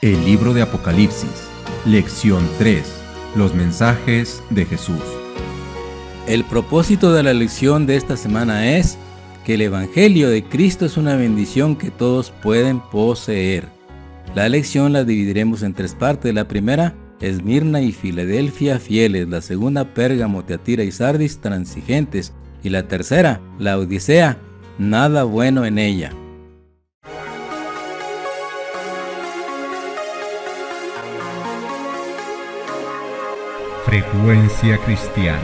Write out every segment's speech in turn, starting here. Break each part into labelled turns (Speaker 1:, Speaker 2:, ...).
Speaker 1: El libro de Apocalipsis, lección 3, los mensajes de Jesús.
Speaker 2: El propósito de la lección de esta semana es que el Evangelio de Cristo es una bendición que todos pueden poseer. La lección la dividiremos en tres partes. La primera, Esmirna y Filadelfia fieles. La segunda, Pérgamo, Tiatira y Sardis transigentes. Y la tercera, la Odisea, nada bueno en ella.
Speaker 1: Frecuencia cristiana.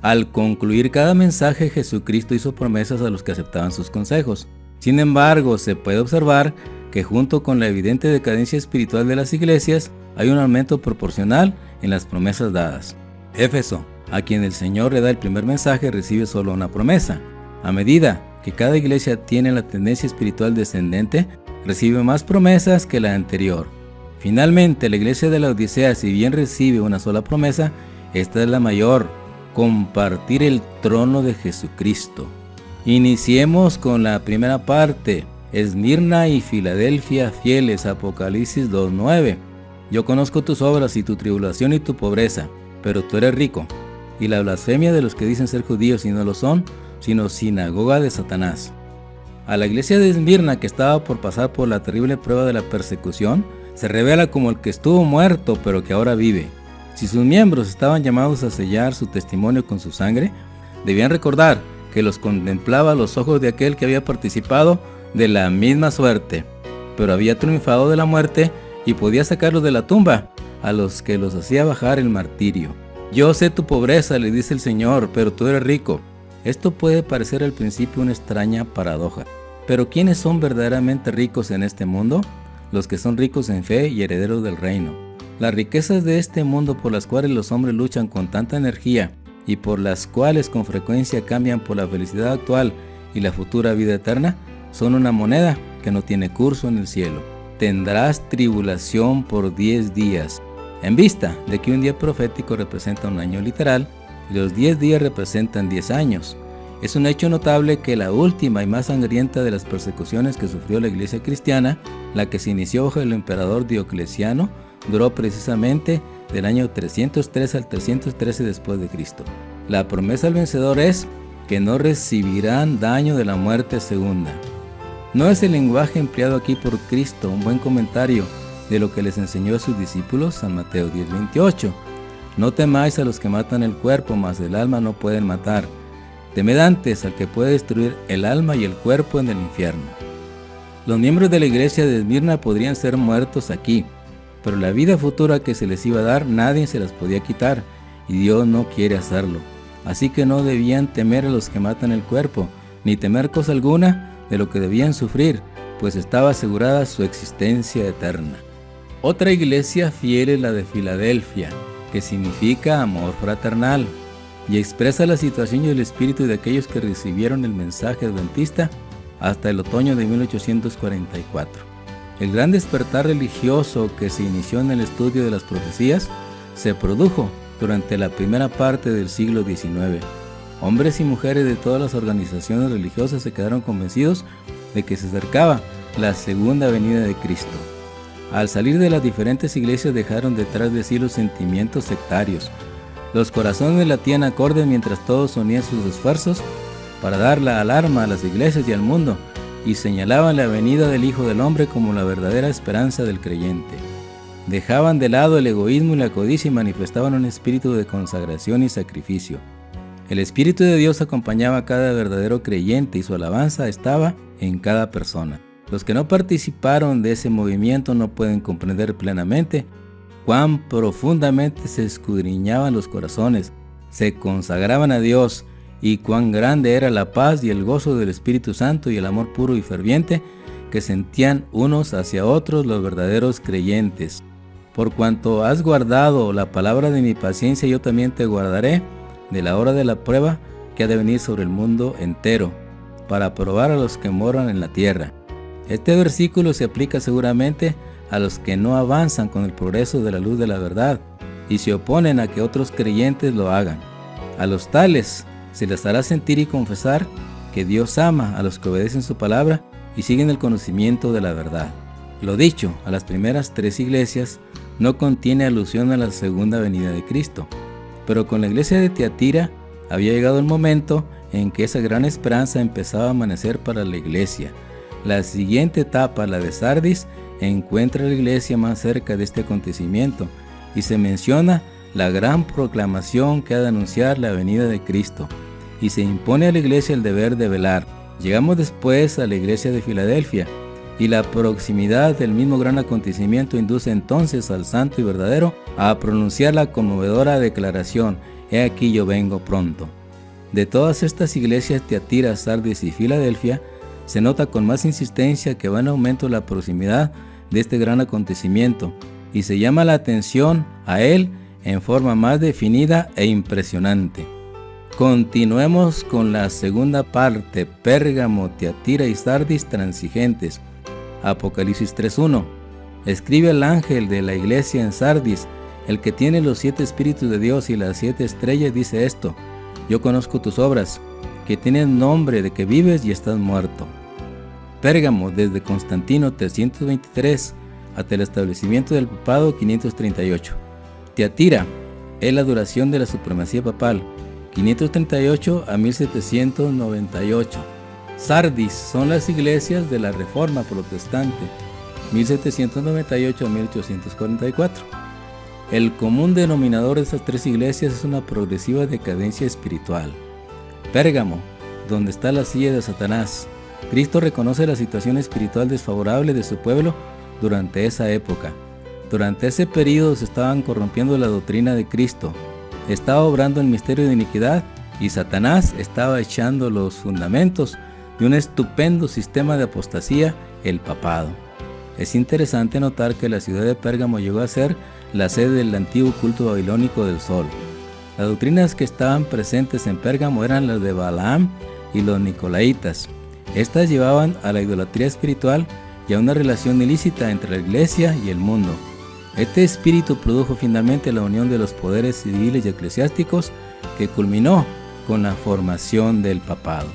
Speaker 2: Al concluir cada mensaje, Jesucristo hizo promesas a los que aceptaban sus consejos. Sin embargo, se puede observar que junto con la evidente decadencia espiritual de las iglesias, hay un aumento proporcional en las promesas dadas. Éfeso, a quien el Señor le da el primer mensaje, recibe solo una promesa. A medida que cada iglesia tiene la tendencia espiritual descendente, recibe más promesas que la anterior. Finalmente, la iglesia de la Odisea, si bien recibe una sola promesa, esta es la mayor: compartir el trono de Jesucristo. Iniciemos con la primera parte. Esmirna y Filadelfia fieles, Apocalipsis 2:9. Yo conozco tus obras y tu tribulación y tu pobreza, pero tú eres rico, y la blasfemia de los que dicen ser judíos y no lo son, sino sinagoga de Satanás. A la iglesia de Esmirna, que estaba por pasar por la terrible prueba de la persecución, se revela como el que estuvo muerto pero que ahora vive. Si sus miembros estaban llamados a sellar su testimonio con su sangre, debían recordar que los contemplaba a los ojos de aquel que había participado de la misma suerte, pero había triunfado de la muerte y podía sacarlos de la tumba, a los que los hacía bajar el martirio. Yo sé tu pobreza, le dice el Señor, pero tú eres rico. Esto puede parecer al principio una extraña paradoja. Pero ¿quiénes son verdaderamente ricos en este mundo? Los que son ricos en fe y herederos del reino. Las riquezas de este mundo por las cuales los hombres luchan con tanta energía y por las cuales con frecuencia cambian por la felicidad actual y la futura vida eterna, son una moneda que no tiene curso en el cielo. Tendrás tribulación por 10 días, en vista de que un día profético representa un año literal y los 10 días representan 10 años. Es un hecho notable que la última y más sangrienta de las persecuciones que sufrió la iglesia cristiana, la que se inició bajo el emperador Diocleciano, duró precisamente del año 303 al 313 después de Cristo. La promesa al vencedor es que no recibirán daño de la muerte segunda. ¿No es el lenguaje empleado aquí por Cristo un buen comentario de lo que les enseñó a sus discípulos? San Mateo 10:28. No temáis a los que matan el cuerpo, mas el alma no pueden matar. Temed antes al que puede destruir el alma y el cuerpo en el infierno. Los miembros de la iglesia de Esmirna podrían ser muertos aquí, pero la vida futura que se les iba a dar nadie se las podía quitar, y Dios no quiere hacerlo. Así que no debían temer a los que matan el cuerpo, ni temer cosa alguna de lo que debían sufrir, pues estaba asegurada su existencia eterna. Otra iglesia fiel es la de Filadelfia, que significa amor fraternal, y expresa la situación y el espíritu de aquellos que recibieron el mensaje adventista hasta el otoño de 1844. El gran despertar religioso que se inició en el estudio de las profecías se produjo durante la primera parte del siglo XIX. Hombres y mujeres de todas las organizaciones religiosas se quedaron convencidos de que se acercaba la segunda venida de Cristo. Al salir de las diferentes iglesias dejaron detrás de sí los sentimientos sectarios. Los corazones latían acordes mientras todos unían sus esfuerzos para dar la alarma a las iglesias y al mundo, y señalaban la venida del Hijo del Hombre como la verdadera esperanza del creyente. Dejaban de lado el egoísmo y la codicia y manifestaban un espíritu de consagración y sacrificio. El Espíritu de Dios acompañaba a cada verdadero creyente y su alabanza estaba en cada persona. Los que no participaron de ese movimiento no pueden comprender plenamente cuán profundamente se escudriñaban los corazones, se consagraban a Dios, y cuán grande era la paz y el gozo del Espíritu Santo y el amor puro y ferviente que sentían unos hacia otros los verdaderos creyentes. Por cuanto has guardado la palabra de mi paciencia, yo también te guardaré de la hora de la prueba que ha de venir sobre el mundo entero, para probar a los que moran en la tierra. Este versículo se aplica seguramente a los que no avanzan con el progreso de la luz de la verdad y se oponen a que otros creyentes lo hagan. A los tales se les hará sentir y confesar que Dios ama a los que obedecen su palabra y siguen el conocimiento de la verdad. Lo dicho a las primeras 3 iglesias no contiene alusión a la segunda venida de Cristo, pero con la iglesia de Tiatira había llegado el momento en que esa gran esperanza empezaba a amanecer para la iglesia. La siguiente etapa, la de Sardis, encuentra a la iglesia más cerca de este acontecimiento y se menciona la gran proclamación que ha de anunciar la venida de Cristo, y se impone a la iglesia el deber de velar. Llegamos después a la iglesia de Filadelfia, y la proximidad del mismo gran acontecimiento induce entonces al santo y verdadero a pronunciar la conmovedora declaración: «He aquí yo vengo pronto». De todas estas iglesias, Tiatira, Sardis y Filadelfia, se nota con más insistencia que va en aumento la proximidad de este gran acontecimiento, y se llama la atención a él en forma más definida e impresionante. Continuemos con la segunda parte: Pérgamo, Tiatira y Sardis transigentes. Apocalipsis 3:1. Escribe al ángel de la iglesia en Sardis, el que tiene los 7 espíritus de Dios y las 7 estrellas, dice esto: yo conozco tus obras, que tienes nombre de que vives y estás muerto. Pérgamo, desde Constantino 323 hasta el establecimiento del papado 538. Tiatira es la duración de la supremacía papal, 538 a 1798. Sardis son las iglesias de la Reforma Protestante, 1798 a 1844. El común denominador de estas 3 iglesias es una progresiva decadencia espiritual. Pérgamo, donde está la silla de Satanás. Cristo reconoce la situación espiritual desfavorable de su pueblo durante esa época. Durante ese período se estaban corrompiendo la doctrina de Cristo, estaba obrando el misterio de iniquidad y Satanás estaba echando los fundamentos de un estupendo sistema de apostasía, el papado. Es interesante notar que la ciudad de Pérgamo llegó a ser la sede del antiguo culto babilónico del sol. Las doctrinas que estaban presentes en Pérgamo eran las de Balaam y los nicolaitas. Estas llevaban a la idolatría espiritual y a una relación ilícita entre la iglesia y el mundo. Este espíritu produjo finalmente la unión de los poderes civiles y eclesiásticos que culminó con la formación del papado.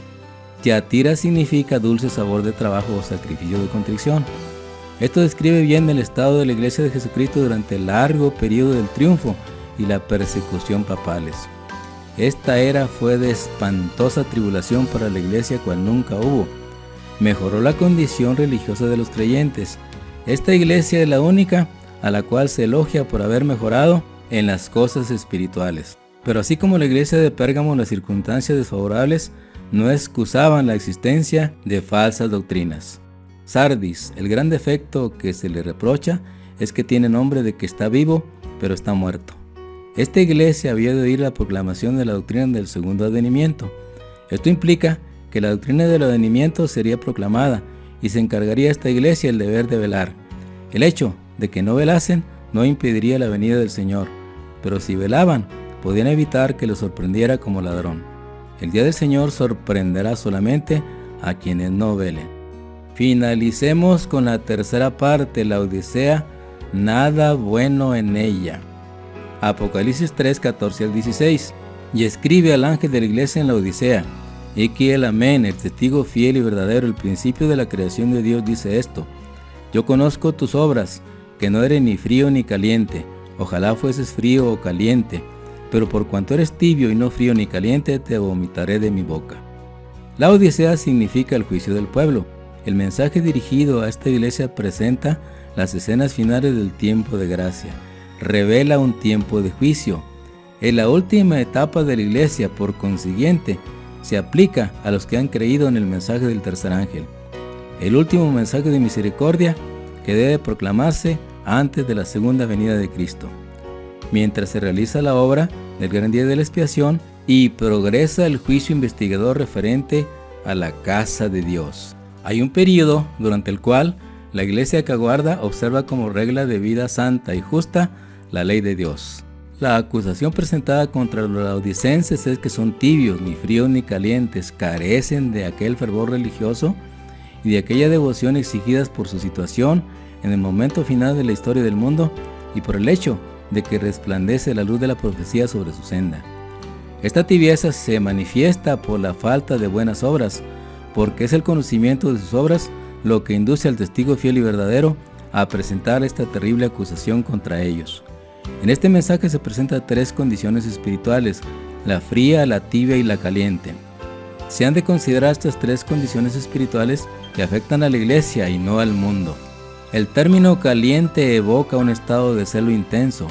Speaker 2: Tiatira significa dulce sabor de trabajo o sacrificio de contrición. Esto describe bien el estado de la iglesia de Jesucristo durante el largo periodo del triunfo y la persecución papales. Esta era fue de espantosa tribulación para la iglesia cual nunca hubo. Mejoró la condición religiosa de los creyentes. Esta iglesia es la única a la cual se elogia por haber mejorado en las cosas espirituales. Pero así como la iglesia de Pérgamo, las circunstancias desfavorables no excusaban la existencia de falsas doctrinas. Sardis, el gran defecto que se le reprocha es que tiene nombre de que está vivo, pero está muerto. Esta iglesia había de oír la proclamación de la doctrina del segundo advenimiento. Esto implica que la doctrina del advenimiento sería proclamada y se encargaría a esta iglesia el deber de velar. El hecho de que no velasen no impediría la venida del Señor, pero si velaban, podían evitar que lo sorprendiera como ladrón. El día del Señor sorprenderá solamente a quienes no velen. Finalicemos con la tercera parte, la Odisea, nada bueno en ella. Apocalipsis 3, 14 al 16. Y escribe al ángel de la iglesia en la Odisea: he aquí el Amén, el testigo fiel y verdadero, el principio de la creación de Dios, dice esto: yo conozco tus obras, que no eres ni frío ni caliente. Ojalá fueses frío o caliente, pero por cuanto eres tibio y no frío ni caliente, te vomitaré de mi boca. La Odisea significa el juicio del pueblo. El mensaje dirigido a esta iglesia presenta las escenas finales del tiempo de gracia. Revela un tiempo de juicio. Es la última etapa de la iglesia, por consiguiente, se aplica a los que han creído en el mensaje del tercer ángel. El último mensaje de misericordia que debe proclamarse antes de la segunda venida de Cristo. Mientras se realiza la obra del gran día de la expiación y progresa el juicio investigador referente a la casa de Dios. Hay un periodo durante el cual la iglesia que aguarda observa como regla de vida santa y justa la ley de Dios. La acusación presentada contra los laodicenses es que son tibios, ni fríos ni calientes, carecen de aquel fervor religioso y de aquella devoción exigidas por su situación en el momento final de la historia del mundo y por el hecho de que resplandece la luz de la profecía sobre su senda. Esta tibieza se manifiesta por la falta de buenas obras, porque es el conocimiento de sus obras lo que induce al testigo fiel y verdadero a presentar esta terrible acusación contra ellos. En este mensaje se presentan 3 condiciones espirituales: la fría, la tibia y la caliente. Se han de considerar estas 3 condiciones espirituales que afectan a la iglesia y no al mundo. El término caliente evoca un estado de celo intenso,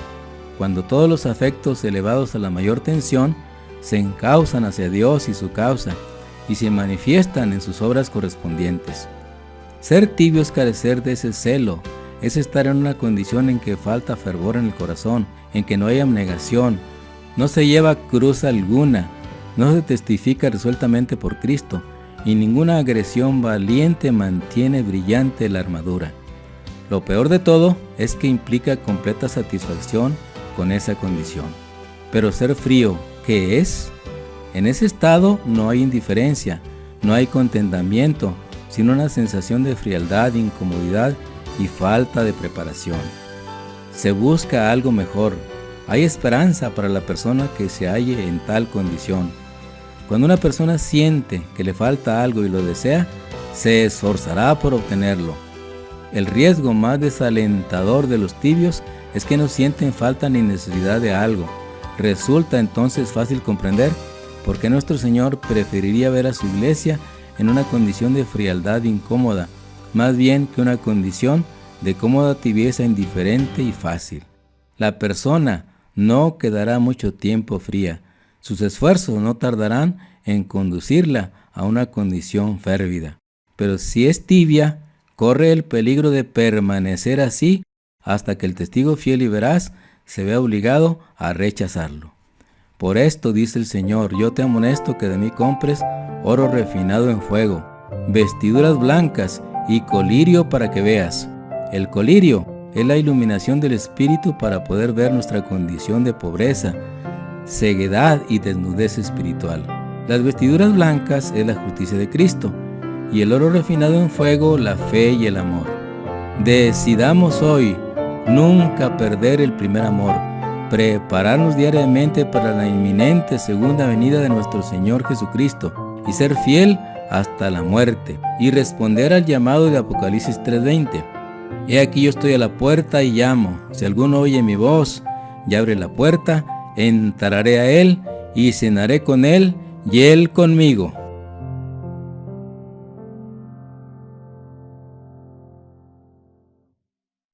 Speaker 2: cuando todos los afectos elevados a la mayor tensión se encauzan hacia Dios y su causa y se manifiestan en sus obras correspondientes. Ser tibio es carecer de ese celo, es estar en una condición en que falta fervor en el corazón, en que no hay abnegación, no se lleva cruz alguna, no se testifica resueltamente por Cristo, y ninguna agresión valiente mantiene brillante la armadura. Lo peor de todo es que implica completa satisfacción con esa condición. Pero ser frío, ¿qué es? En ese estado no hay indiferencia, no hay contentamiento, sino una sensación de frialdad, incomodidad y falta de preparación. Se busca algo mejor. Hay esperanza para la persona que se halle en tal condición. Cuando una persona siente que le falta algo y lo desea, se esforzará por obtenerlo. El riesgo más desalentador de los tibios es que no sienten falta ni necesidad de algo. Resulta entonces fácil comprender por qué nuestro Señor preferiría ver a su iglesia en una condición de frialdad incómoda, más bien que una condición de cómoda tibieza indiferente y fácil. La persona no quedará mucho tiempo fría. Sus esfuerzos no tardarán en conducirla a una condición férvida. Pero si es tibia, corre el peligro de permanecer así hasta que el testigo fiel y veraz se vea obligado a rechazarlo. Por esto dice el Señor: yo te amonesto que de mí compres oro refinado en fuego, vestiduras blancas y colirio para que veas. El colirio es la iluminación del espíritu para poder ver nuestra condición de pobreza, ceguedad y desnudez espiritual. Las vestiduras blancas es la justicia de Cristo, y el oro refinado en fuego, la fe y el amor. Decidamos hoy nunca perder el primer amor, prepararnos diariamente para la inminente segunda venida de nuestro Señor Jesucristo y ser fiel hasta la muerte, y responder al llamado de Apocalipsis 3:20. He aquí yo estoy a la puerta y llamo. Si alguno oye mi voz y abre la puerta, entraré a él y cenaré con él y él conmigo.